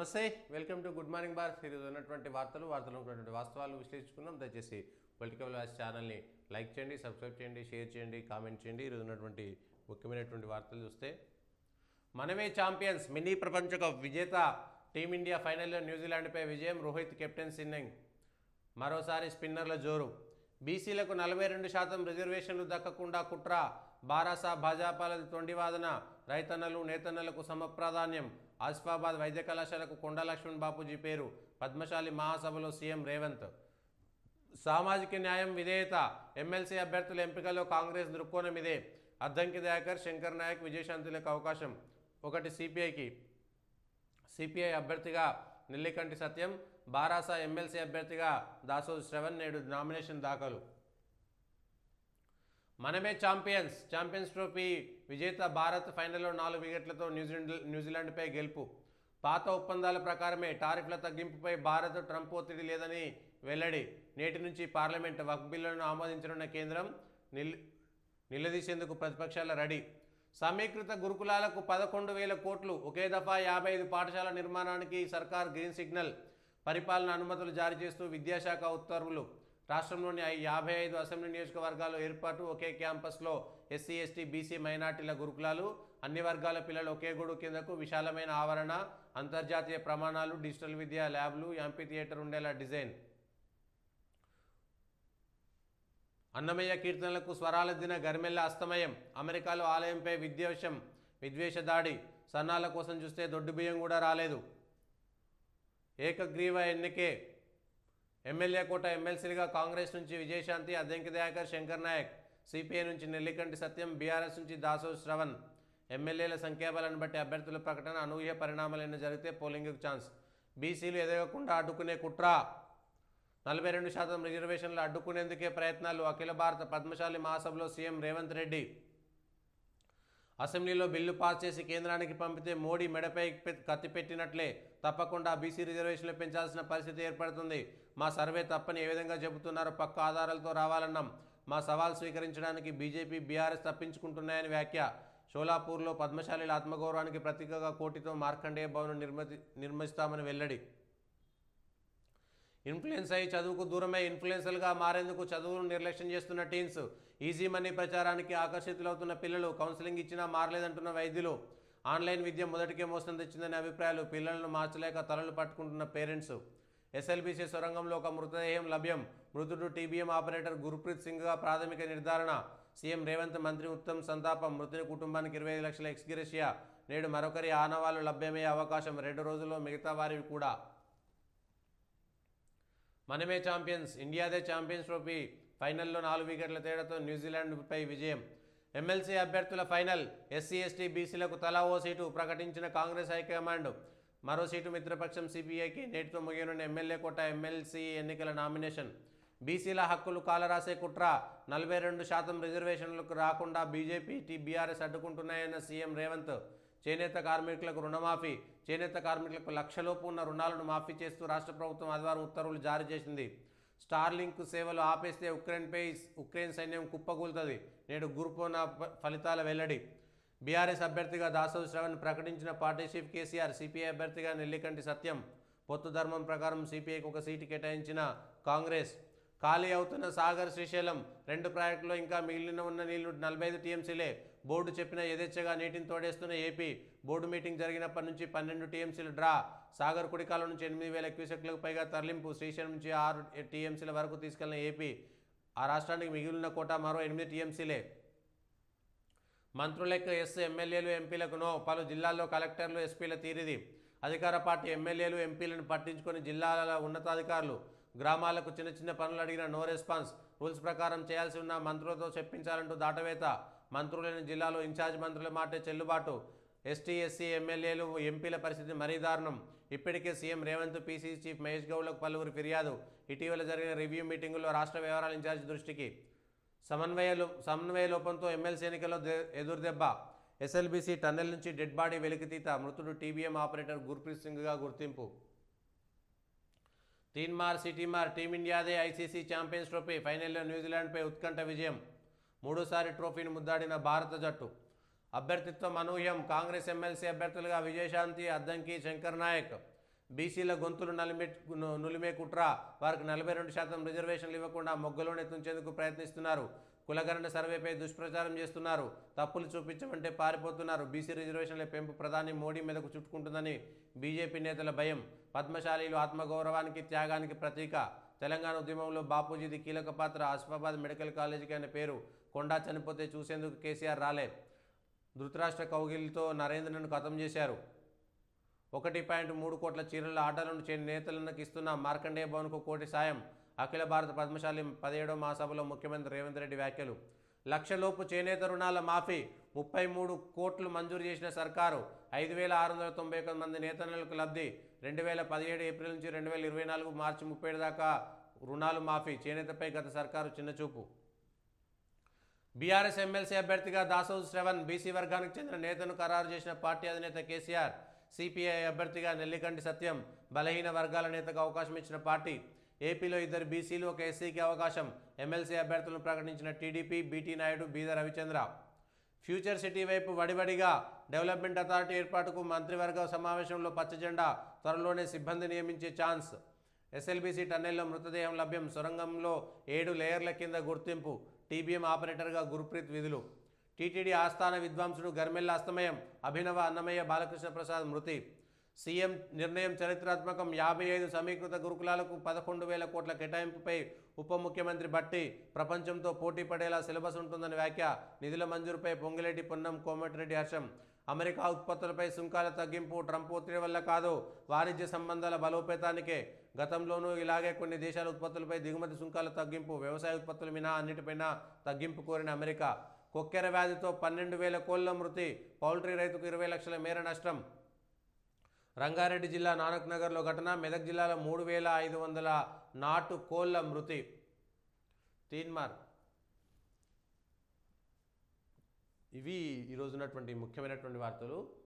నమస్తే welcome to good morning bar ఈరోజు ఉన్నటువంటి వార్తలు ఉన్నటువంటి వాస్తవాలు విశ్లేషించుకుందాం. దయచేసి పొలిటికల్ వాయిస్ ఛానల్ని లైక్ చేయండి, సబ్స్క్రైబ్ చేయండి, షేర్ చేయండి, కామెంట్ చేయండి. ఈరోజు ఉన్నటువంటి ముఖ్యమైనటువంటి వార్తలు చూస్తే మనమే ఛాంపియన్స్ మినీ ప్రపంచ కప్ విజేత టీమిండియా ఫైనల్లో న్యూజిలాండ్పై విజయం. రోహిత్ కెప్టెన్ ఇన్నింగ్ మరోసారి స్పిన్నర్ల జోరు. బీసీలకు 42% రిజర్వేషన్లు దక్కకుండా కుట్ర. బారాస భాజపాలది తొండివాదన. రైతన్నలు నేతన్నలకు సమప్రాధాన్యం. ఆసిఫాబాద్ వైద్య కళాశాలకు కొండా లక్ష్మణ్ బాపూజీ పేరు. పద్మశాలి మహాసభలో సీఎం రేవంత్. సామాజిక న్యాయం విధేయత. ఎమ్మెల్సీ అభ్యర్థుల ఎంపికలో కాంగ్రెస్ దృక్కోణం ఇదే. అద్దంకి దయాకర్, శంకర్ నాయక్, విజయశాంతులకు అవకాశం. ఒకటి సిపిఐ అభ్యర్థిగా నెల్లికంటి సత్యం, బారాస ఎమ్మెల్సీ అభ్యర్థిగా దాసోజు శ్రవణ్ నేడు నామినేషన్ దాఖలు. మనమే ఛాంపియన్స్ ట్రోఫీ విజేత భారత్ ఫైనల్లో 4 వికెట్లతో న్యూజిలాండ్పై గెలుపు. పాత ఒప్పందాల ప్రకారమే టారిఫ్ల తగ్గింపుపై భారత్ ట్రంప్ ఒత్తిడి లేదని వెల్లడి. నేటి నుంచి పార్లమెంట్ వక్ఫ్ బిల్లులను ఆమోదించనున్న కేంద్రం. నిలదీసేందుకు ప్రతిపక్షాల రెడీ. సమీకృత గురుకులాలకు 11,000 కోట్లు. ఒకే దఫా 55 పాఠశాల నిర్మాణానికి సర్కార్ గ్రీన్ సిగ్నల్. పరిపాలన అనుమతులు జారీ చేస్తూ విద్యాశాఖ ఉత్తర్వులు. రాష్ట్రంలోని 55 అసెంబ్లీ నియోజకవర్గాల్లో ఏర్పాటు. ఒకే క్యాంపస్లో ఎస్సీ, ఎస్టీ, బీసీ, మైనార్టీల గురుకులాలు. అన్ని వర్గాల పిల్లలు ఒకే గొడుగు కిందకు. విశాలమైన ఆవరణ, అంతర్జాతీయ ప్రమాణాలు, డిజిటల్ విద్యా ల్యాబ్లు, యాంపీ థియేటర్ ఉండేలా డిజైన్. అన్నమయ్య కీర్తనలకు స్వరాలద్దిన గరిమెల్ల అస్తమయం. అమెరికాలో ఆలయంపై విద్వేష దాడి. సన్నాల కోసం చూస్తే దొడ్డు బియ్యం కూడా రాలేదు. ఏకగ్రీవ ఎన్నికే. ఎమ్మెల్యే కోట ఎమ్మెల్సీలుగా కాంగ్రెస్ నుంచి విజయశాంతి, అద్దంకి దయాకర్, శంకర్ నాయక్. సిపిఐ నుంచి నెల్లికంటి సత్యం, బీఆర్ఎస్ నుంచి దాసోజు శ్రవణ్. ఎమ్మెల్యేల సంఖ్యాబలాన్ని బట్టి అభ్యర్థుల ప్రకటన. అనూహ్య పరిణామాలైనా జరిగితే పోలింగ్కు ఛాన్స్. బీసీలు ఎదగకుండా అడ్డుకునే కుట్ర. 42% రిజర్వేషన్లు అడ్డుకునేందుకే ప్రయత్నాలు. అఖిల భారత పద్మశాలి మహాసభలో సీఎం రేవంత్ రెడ్డి. అసెంబ్లీలో బిల్లు పాస్ చేసి కేంద్రానికి పంపితే మోడీ మెడపై కత్తి పెట్టినట్లే. తప్పకుండా బీసీ రిజర్వేషన్లు పెంచాల్సిన పరిస్థితి ఏర్పడుతుంది. మా సర్వే తప్పని ఏ విధంగా చెబుతున్నారో పక్క ఆధారాలతో రావాలన్నాం. మా సవాల్ స్వీకరించడానికి బీజేపీ, బీఆర్ఎస్ తప్పించుకుంటున్నాయని వ్యాఖ్య. షోలాపూర్లో పద్మశాలీల ఆత్మగౌరవానికి ప్రతీకగా కోటితో మార్కండేయ భవనం నిర్మిస్తామని వెల్లడి. ఇన్ఫ్లుయెన్స్ అయి చదువుకు దూరమై ఇన్ఫ్లుయెన్సర్లుగా మారేందుకు చదువును నిర్లక్ష్యం చేస్తున్న టీన్స్. ఈజీ మనీ ప్రచారానికి ఆకర్షితులవుతున్న పిల్లలు. కౌన్సిలింగ్ ఇచ్చినా మారలేదంటున్న వైద్యులు. ఆన్లైన్ విద్య మొదటికే మోసం తెచ్చిందని అభిప్రాయాలు. పిల్లలను మార్చలేక తలలు పట్టుకుంటున్న పేరెంట్స్. ఎస్ఎల్బీసీ సొరంగంలో ఒక మృతదేహం లభ్యం. మృతుడు టీబీఎం ఆపరేటర్ గుర్ప్రీత్ సింగ్గా ప్రాథమిక నిర్ధారణ. సీఎం రేవంత్, మంత్రి ఉత్తమ్ సంతాపం. మృతుని కుటుంబానికి 25 లక్షల ఎక్స్గ్రేషియా. నేడు మరొకరి ఆనవాళ్లు లభ్యమయ్యే అవకాశం. 2 రోజుల్లో మిగతా వారివి కూడా. మనమే ఛాంపియన్స్. ఇండియాదే ఛాంపియన్స్ ట్రోఫీ ఫైనల్లో 4 వికెట్ల తేడాతో న్యూజిలాండ్పై విజయం. ఎమ్మెల్సీ అభ్యర్థుల ఫైనల్. ఎస్సీ, ఎస్టీ, బీసీలకు తలా ఓ సీటు ప్రకటించిన కాంగ్రెస్ హైకమాండ్. మరో సీటు మిత్రపక్షం సిపిఐకి. నేటితో ముగియనున్న ఎమ్మెల్యే కోట ఎమ్మెల్సీ ఎన్నికల నామినేషన్. బీసీల హక్కులు కాలరాసే కుట్ర. 42% రిజర్వేషన్లకు రాకుండా బీజేపీ, బీఆర్ఎస్ అడ్డుకుంటున్నాయన్న సీఎం రేవంత్. చేనేత కార్మికులకు రుణమాఫీ. చేనేత కార్మికులకు లక్షలోపు ఉన్న రుణాలను మాఫీ చేస్తూ రాష్ట్ర ప్రభుత్వం ఆదివారం ఉత్తర్వులు జారీ చేసింది. స్టార్లింక్ సేవలు ఆపేస్తే ఉక్రెయిన్ సైన్యం కుప్పకూలుతుంది. నేడు గ్రూప్-1 ఫలితాల వెల్లడి. బీఆర్ఎస్ అభ్యర్థిగా దాసోజు శ్రవణ్ ప్రకటించిన పార్టీ చీఫ్ కేసీఆర్. సిపిఐ అభ్యర్థిగా నెల్లికంటి సత్యం. పొత్తు ధర్మం ప్రకారం సిపిఐకి ఒక సీటు కేటాయించిన కాంగ్రెస్. ఖాళీ అవుతున్న సాగర్, శ్రీశైలం 2 ప్రాజెక్టులో ఇంకా మిగిలిన ఉన్న నీళ్లు 45 టీఎంసీలే. బోర్డు చెప్పిన యథేచ్ఛగా నీటిని తోడేస్తున్న ఏపీ. బోర్డు మీటింగ్ జరిగినప్పటి నుంచి 12 టీఎంసీలు డ్రా. సాగర్ కుడికాలం నుంచి 8,000 క్యూసెక్లకు పైగా తరలింపు. శ్రీశైలం నుంచి 6 టీఎంసీల వరకు తీసుకెళ్లిన ఏపీ. ఆ రాష్ట్రానికి మిగిలిన కోట మరో 8 టీఎంసీలే. మంత్రులకు ఎస్, ఎమ్మెల్యేలు, ఎంపీలకు నో. పలు జిల్లాల్లో కలెక్టర్లు, ఎస్పీల తీరిది. అధికార పార్టీ ఎమ్మెల్యేలు, ఎంపీలను పట్టించుకొని జిల్లాల ఉన్నతాధికారులు. గ్రామాలకు చిన్న చిన్న పనులు అడిగిన నో రెస్పాన్స్. రూల్స్ ప్రకారం చేయాల్సి ఉన్న మంత్రులతో చెప్పించాలంటూ దాటవేత. మంత్రులైన జిల్లాలో ఇన్ఛార్జ్ మంత్రుల మాటే చెల్లుబాటు. ఎస్టీ, ఎస్సీ, ఎమ్మెల్యేలు, ఎంపీల పరిస్థితి మరీ దారుణం. ఇప్పటికే CM Revanth, PCC chief Mahesh గౌడ్లకు పలువురు ఫిర్యాదు. ఇటీవల జరిగిన రివ్యూ మీటింగుల్లో రాష్ట్ర వ్యవహారాల ఇన్ఛార్జ్ దృష్టికి. సమన్వయ లోపంతో ఎమ్మెల్సీ ఎన్నికల్లో ఎదురుదెబ్బ. ఎస్ఎల్బీసీ టన్నెల్ నుంచి డెడ్ బాడీ వెలికితీత. మృతుడు టీబీఎం ఆపరేటర్ గుర్ప్రీత్ సింగ్గా గుర్తింపు. సిటీమార్. టీమిండియాదే ఐసీసీ ఛాంపియన్స్ ట్రోఫీ ఫైనల్లో న్యూజిలాండ్పై ఉత్కంఠ విజయం. 3సారి ట్రోఫీని ముద్దాడిన భారత జట్టు. అభ్యర్థిత్వం అనూహ్యం. కాంగ్రెస్ ఎమ్మెల్సీ అభ్యర్థులుగా విజయశాంతి, అద్దంకి, శంకర్ నాయక్. బీసీల గొంతులు నులిమే కుట్ర, వారికి 42% రిజర్వేషన్లు ఇవ్వకుండా మొగ్గలోనే తుంచేందుకు ప్రయత్నిస్తున్నారు. కులగణన సర్వేపై దుష్ప్రచారం చేస్తున్నారు. తప్పులు చూపించమంటే పారిపోతున్నారు. బీసీ రిజర్వేషన్ల పెంపు ప్రధాని మోడీ మీదకు చుట్టుకుంటుందని బీజేపీ నేతల భయం. పద్మశాలీలు ఆత్మగౌరవానికి త్యాగానికి ప్రతీక. తెలంగాణ ఉద్యమంలో బాపూజీది కీలక పాత్ర. ఆసిఫాబాద్ మెడికల్ కాలేజీకి అనే పేరు. కొండా చనిపోతే చూసేందుకు కేసీఆర్ రాలే. ధృతరాష్ట్ర కౌగిలితో నరేంద్రను ఖతం చేశారు. 1.3 కోట్ల చీరల ఆటలను నేతలకు ఇస్తున్న మార్కండేయ భవన్కు కోటి సాయం. అఖిల భారత పద్మశాలి 17వ మహాసభలో ముఖ్యమంత్రి రేవంత్ రెడ్డి వ్యాఖ్యలు. లక్షలోపు చేనేత రుణాల మాఫీ, 33 కోట్లు మంజూరు చేసిన సర్కారు. 5,691 మంది నేతన్నలకు లబ్ధి. 2017 ఏప్రిల్ నుంచి 2024 మార్చి 31 దాకా రుణాలు మాఫీ. చేనేతపై గత సర్కారు చిన్నచూపు. బీఆర్ఎస్ ఎమ్మెల్సీ అభ్యర్థిగా దాసోజు శ్రవణ్, బీసీ వర్గానికి చెందిన నేతను ఖరారు చేసిన పార్టీ అధినేత కేసీఆర్. సిపిఐ అభ్యర్థిగా నెల్లికంటి సత్యం, బలహీన వర్గాల నేతకు అవకాశం ఇచ్చిన పార్టీ. ఏపీలో 2 బీసీలు, 1 ఎస్సీకి అవకాశం. ఎమ్మెల్సీ అభ్యర్థులను ప్రకటించిన టీడీపీ. బీటీ నాయుడు, బీద రవిచంద్ర. ఫ్యూచర్ సిటీ వైపు వడివడిగా. డెవలప్మెంట్ అథారిటీ ఏర్పాటుకు మంత్రివర్గ సమావేశంలో పచ్చజెండా. త్వరలోనే సిబ్బంది నియమించే ఛాన్స్. ఎస్ఎల్బీసీ టన్నెల్లో మృతదేహం లభ్యం. సొరంగంలో 7 లేయర్ల కింద గుర్తింపు. టీబీఎం ఆపరేటర్గా గురుప్రీత్ విధులు. టీటీడీ ఆస్థాన విద్వాంసుడు గర్మెల్ల అస్తమయం. అభినవ అన్నమయ్య బాలకృష్ణ ప్రసాద్ మృతి. సీఎం నిర్ణయం చరిత్రాత్మకం. 55 సమీకృత గురుకులాలకు 11,000 కోట్ల కేటాయింపుపై ఉప ముఖ్యమంత్రి భట్టి. ప్రపంచంతో పోటీ పడేలా సిలబస్ ఉంటుందని వ్యాఖ్య. నిధుల మంజూరుపై పొంగిలేటి పొన్నం, కోమటిరెడ్డి హర్షం. అమెరికా ఉత్పత్తులపై సుంకాల తగ్గింపు ట్రంప్ ఒత్తిడి వల్ల కాదు, వాణిజ్య సంబంధాల బలోపేతానికే. గతంలోనూ ఇలాగే కొన్ని దేశాల ఉత్పత్తులపై దిగుమతి సుంకాల తగ్గింపు, వ్యవసాయ ఉత్పత్తులు మినహా అన్నిటిపైన తగ్గింపు కోరిన అమెరికా. కొక్కెర వ్యాధితో 12,000 కోళ్ల మృతి. పౌల్ట్రీ రైతుకు 20 లక్షల మేర నష్టం. రంగారెడ్డి జిల్లా నానక్ నగర్లో ఘటన. మెదక్ జిల్లాలో 3,500 నాటు కోళ్ల మృతి. తీన్మార్. ఇవి ఈరోజు ఉన్నటువంటి ముఖ్యమైనటువంటి వార్తలు.